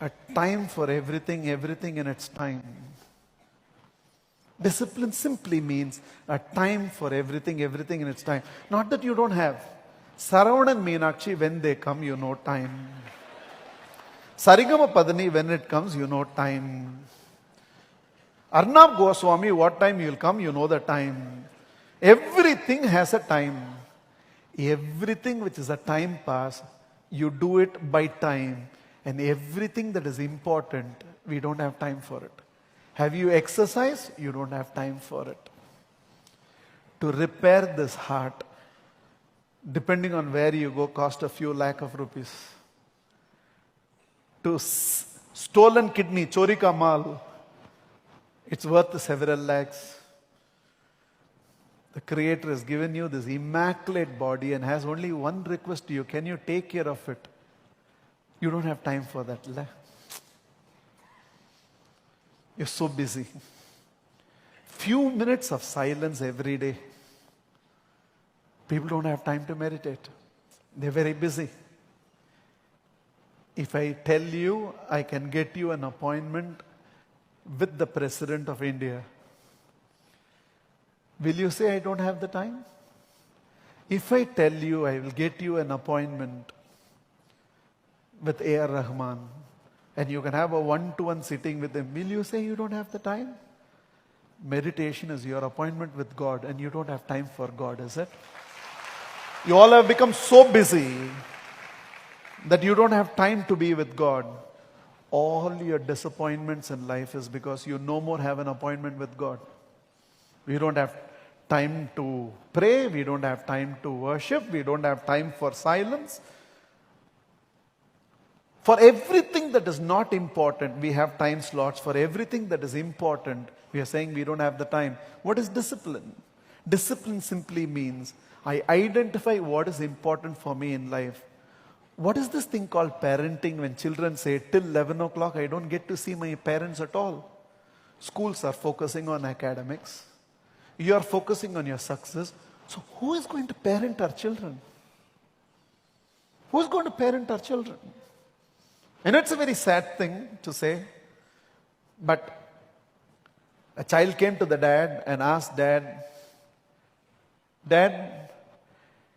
A time for everything, everything in its time. Discipline simply means a time for everything, everything in its time. Not that you don't have. Saravan and Meenakshi, when they come, you know time. Sarigama Padani, when it comes, you know time. Arnab Goswami, what time you will come, you know the time. Everything has a time. Everything which is a time pass, you do it by time. And everything that is important, we don't have time for it. Have you exercised? You don't have time for it. To repair this heart, depending on where you go, cost a few lakh of rupees. To stolen kidney, chori ka mal, it's worth several lakhs. The Creator has given you this immaculate body and has only one request to you. Can you take care of it? You don't have time for that. You're so busy. Few minutes of silence every day. People don't have time to meditate. They're very busy. If I tell you I can get you an appointment with the President of India, will you say I don't have the time? If I tell you I will get you an appointment with A.R. Rahman and you can have a one-to-one sitting with him, will you say you don't have the time? Meditation is your appointment with God and you don't have time for God, is it? You all have become so busy that you don't have time to be with God. All your disappointments in life is because you no more have an appointment with God. We don't have time to pray. We don't have time to worship. We don't have time for silence. For everything that is not important, we have time slots. For everything that is important, we are saying we don't have the time. What is discipline? Discipline simply means I identify what is important for me in life. What is this thing called parenting when children say, till 11 o'clock, I don't get to see my parents at all? Schools are focusing on academics. You are focusing on your success. So who is going to parent our children? Who is going to parent our children? And it's a very sad thing to say, but a child came to the dad and asked Dad,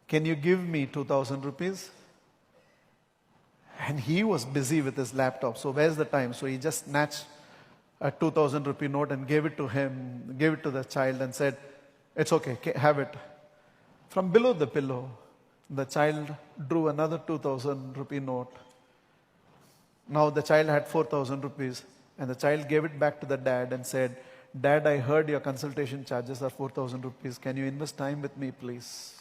can you give me 2,000 rupees? And he was busy with his laptop. So where's the time? So he just snatched a 2,000 rupee note and gave it to him, gave it to the child and said, it's okay, have it. From below the pillow, the child drew another 2,000 rupee note. Now the child had 4,000 rupees and the child gave it back to the dad and said, Dad, I heard your consultation charges are 4,000 rupees. Can you invest time with me, please?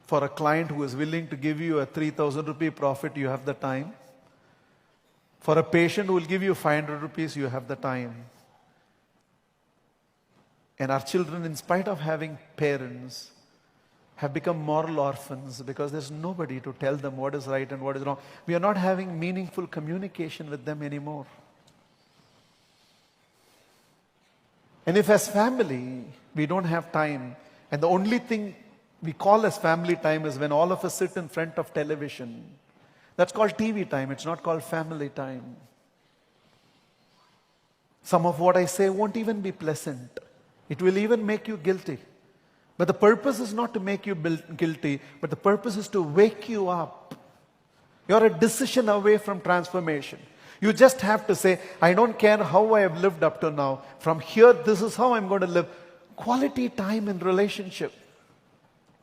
For a client who is willing to give you a 3,000 rupee profit, you have the time. For a patient who will give you 500 rupees, you have the time. And our children, in spite of having parents, have become moral orphans because there's nobody to tell them what is right and what is wrong. We are not having meaningful communication with them anymore. And if as family, we don't have time, and the only thing we call as family time is when all of us sit in front of television. That's called TV time. It's not called family time. Some of what I say won't even be pleasant. It will even make you guilty. But the purpose is not to make you guilty, but the purpose is to wake you up. You're a decision away from transformation. You just have to say, I don't care how I have lived up to now. From here, this is how I'm going to live. Quality time in relationship.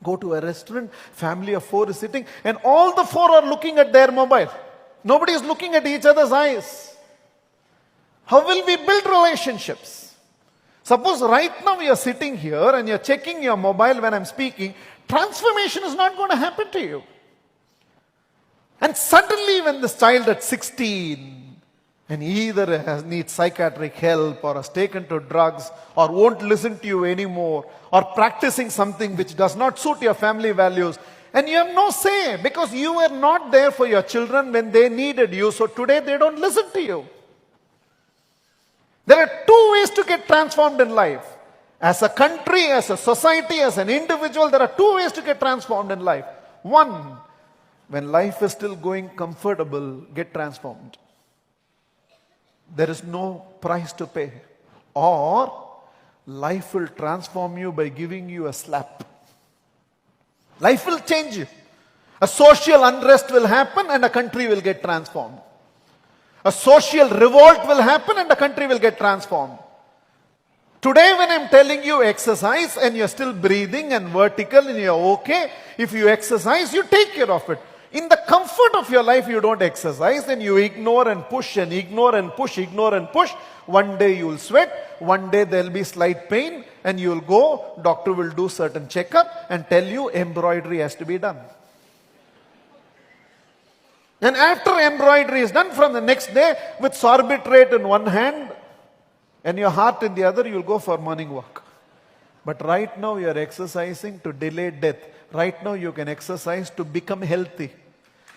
Go to a restaurant, family of 4 is sitting, and all the 4 are looking at their mobile. Nobody is looking at each other's eyes. How will we build relationships? Suppose right now we are sitting here and you're checking your mobile when I'm speaking, transformation is not going to happen to you. And suddenly when this child at 16 and either needs psychiatric help or has taken to drugs or won't listen to you anymore or practicing something which does not suit your family values, and you have no say because you were not there for your children when they needed you, so today they don't listen to you. There are 2 ways to get transformed in life. As a country, as a society, as an individual, there are 2 ways to get transformed in life. One, When life is still going comfortable, get transformed. There is no price to pay. Or life will transform you by giving you a slap. Life will change you. A social unrest will happen and a country will get transformed. A social revolt will happen and the country will get transformed. Today when I'm telling you exercise and you're still breathing and vertical and you're okay, if you exercise, you take care of it. In the comfort of your life, you don't exercise and you ignore and push and ignore and push, ignore and push. One day you will sweat, one day there will be slight pain and you will go, doctor will do certain checkup and tell you embroidery has to be done. And after embroidery is done, from the next day, with sorbitrate in one hand and your heart in the other, you will go for morning walk. But right now you are exercising to delay death. Right now you can exercise to become healthy.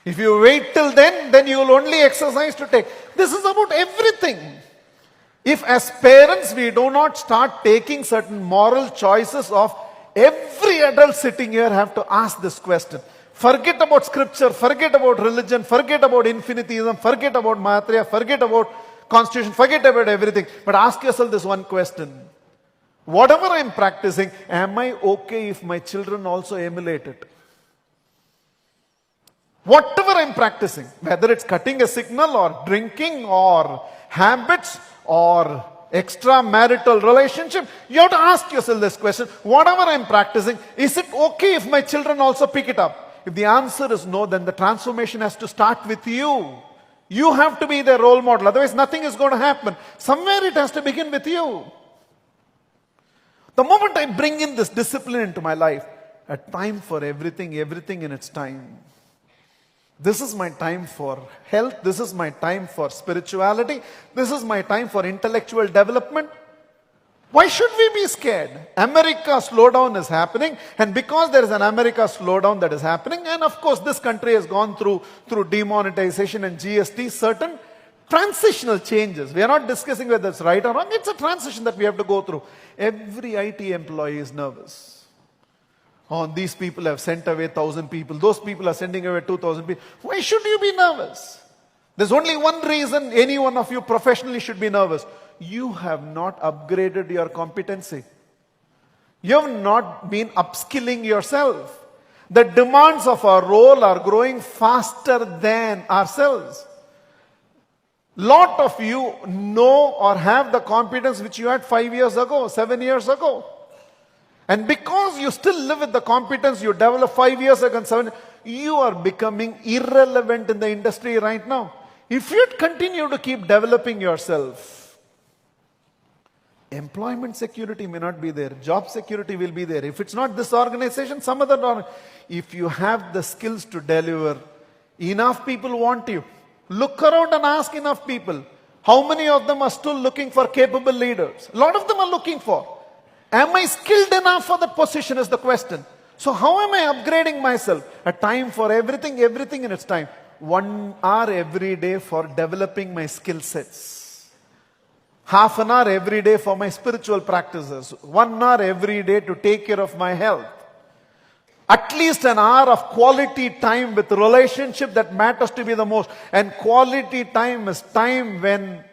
If you wait till then you will only exercise to take. This is about everything. If as parents we do not start taking certain moral choices of every adult sitting here have to ask this question. Forget about scripture, forget about religion, forget about infinitism, forget about Mahatria, forget about constitution, forget about everything. But ask yourself this one question. Whatever I am practicing, am I okay if my children also emulate it? Whatever I am practicing, whether it's cutting a signal or drinking or habits or extramarital relationship, you have to ask yourself this question. Whatever I am practicing, is it okay if my children also pick it up? If the answer is no, then the transformation has to start with you. You have to be their role model. Otherwise, nothing is going to happen. Somewhere it has to begin with you. The moment I bring in this discipline into my life, a time for everything, everything in its time. This is my time for health. This is my time for spirituality. This is my time for intellectual development. Why should we be scared? America slowdown is happening, and because there is an America slowdown that is happening, and of course this country has gone through demonetization and GST, certain transitional changes. We are not discussing whether it's right or wrong. It's a transition that we have to go through. Every IT employee is nervous. Oh, these people have sent away 1,000 people. Those people are sending away 2,000 people. Why should you be nervous? There's only one reason any one of you professionally should be nervous. You have not upgraded your competency. You have not been upskilling yourself. The demands of our role are growing faster than ourselves. Lot of you know or have the competence which you had 5 years ago, 7 years ago. And because you still live with the competence you developed 5 years ago and 7, you are becoming irrelevant in the industry right now. If you continue to keep developing yourself, employment security may not be there. Job security will be there. If it's not this organization, some other organization. If you have the skills to deliver, enough people want you. Look around and ask enough people. How many of them are still looking for capable leaders? A lot of them are looking for. Am I skilled enough for that position is the question. So how am I upgrading myself? A time for everything, everything in its time. 1 hour every day for developing my skill sets. Half an hour every day for my spiritual practices. 1 hour every day to take care of my health. At least an hour of quality time with relationship that matters to be the most. And quality time is time when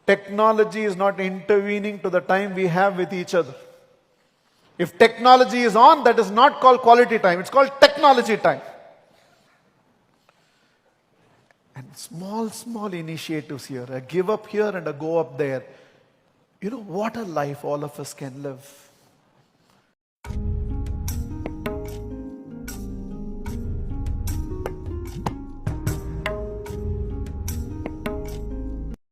technology is not intervening to the time we have with each other. If technology is on, that is not called quality time. It's called technology time. And small initiatives here. A give up here and a go up there. You know, what a life all of us can live.